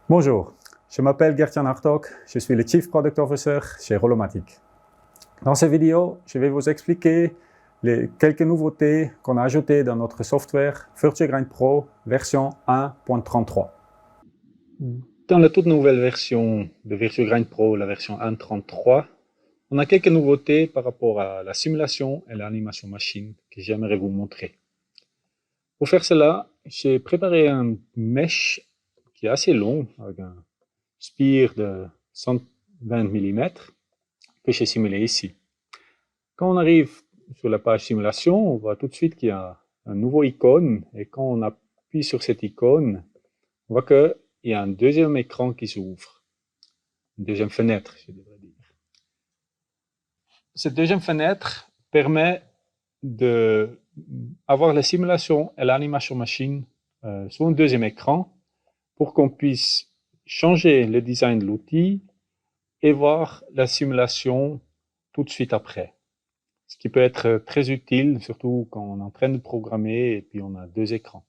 Bonjour, je m'appelle Gert-Jan Hartog, je suis le Chief Product Officer chez Rolomatic. Dans cette vidéo, je vais vous expliquer quelques nouveautés qu'on a ajoutées dans notre software VirtueGrind Pro version 1.33. Dans la toute nouvelle version de VirtueGrind Pro, la version 1.33, on a quelques nouveautés par rapport à la simulation et l'animation machine que j'aimerais vous montrer. Pour faire cela, j'ai préparé un mesh qui est assez long, avec un spire de 120 mm que j'ai simulé ici. Quand on arrive sur la page simulation, on voit tout de suite qu'il y a un nouveau icône, et quand on appuie sur cette icône, on voit qu'il y a un deuxième écran qui s'ouvre, une deuxième fenêtre, je devrais dire. Cette deuxième fenêtre permet d'avoir la simulation et l'animation machine sur un deuxième écran pour qu'on puisse changer le design de l'outil et voir la simulation tout de suite après. Ce qui peut être très utile, surtout quand on est en train de programmer et puis on a deux écrans.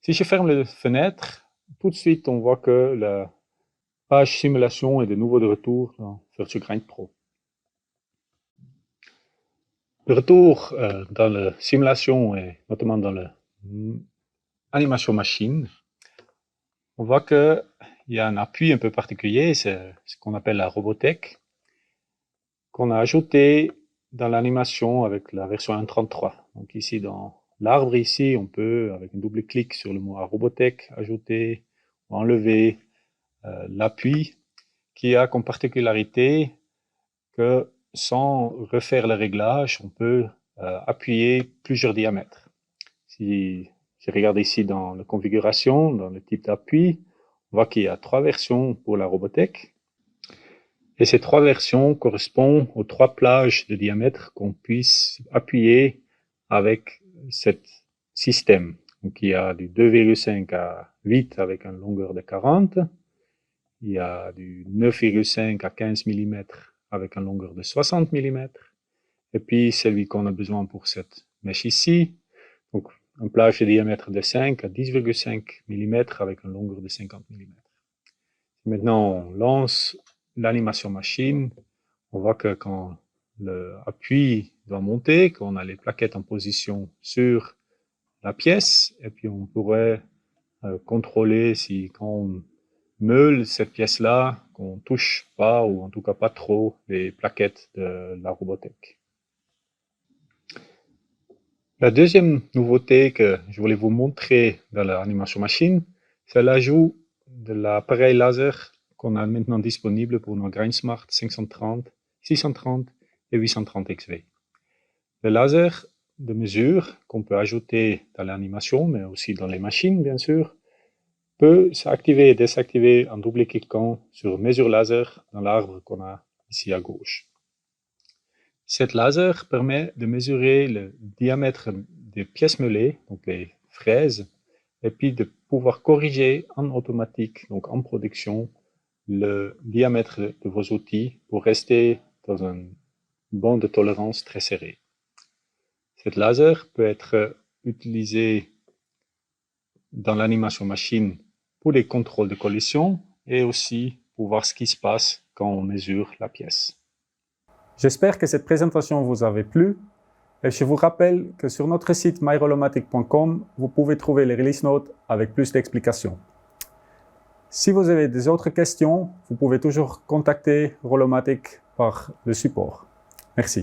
Si je ferme la fenêtre, tout de suite on voit que la page simulation est de nouveau de retour dans VirtueGrind Pro. Le retour dans la simulation et notamment dans l'animation machine, on voit qu'il y a un appui un peu particulier, c'est ce qu'on appelle la Robotech, qu'on a ajouté dans l'animation avec la version 1.33. Donc ici dans l'arbre, ici, on peut, avec un double clic sur le mot Robotech, ajouter ou enlever l'appui qui a comme particularité que sans refaire le réglage, on peut appuyer plusieurs diamètres. Si je regarde ici dans la configuration, dans le type d'appui, on voit qu'il y a 3 versions pour la Robotech. Et ces 3 versions correspondent aux 3 plages de diamètre qu'on puisse appuyer avec ce système. Donc il y a du 2,5 à 8 avec une longueur de 40. Il y a du 9,5 à 15 mm avec une longueur de 60 mm. Et puis celui qu'on a besoin pour cette mèche ici, donc un plage de diamètre de 5 à 10,5 mm avec une longueur de 50 mm. Maintenant on lance l'animation machine, on voit que quand l'appui doit monter, qu'on a les plaquettes en position sur la pièce, et puis on pourrait contrôler si quand on meule cette pièce-là, qu'on touche pas, ou en tout cas pas trop, les plaquettes de la Robotech. La deuxième nouveauté que je voulais vous montrer dans l'animation machine, c'est l'ajout de l'appareil laser qu'on a maintenant disponible pour nos GrindSmart 530, 630 et 830 XV. Le laser de mesure qu'on peut ajouter dans l'animation, mais aussi dans les machines bien sûr, peut s'activer et désactiver en double-cliquant sur mesure laser dans l'arbre qu'on a ici à gauche. Cette laser permet de mesurer le diamètre des pièces meulées, donc les fraises, et puis de pouvoir corriger en automatique, donc en production, le diamètre de vos outils pour rester dans une bande de tolérance très serrée. Cette laser peut être utilisée dans l'animation machine pour les contrôles de collision et aussi pour voir ce qui se passe quand on mesure la pièce. J'espère que cette présentation vous a plu et je vous rappelle que sur notre site myrolomatic.com, vous pouvez trouver les release notes avec plus d'explications. Si vous avez des autres questions, vous pouvez toujours contacter Rolomatic par le support. Merci.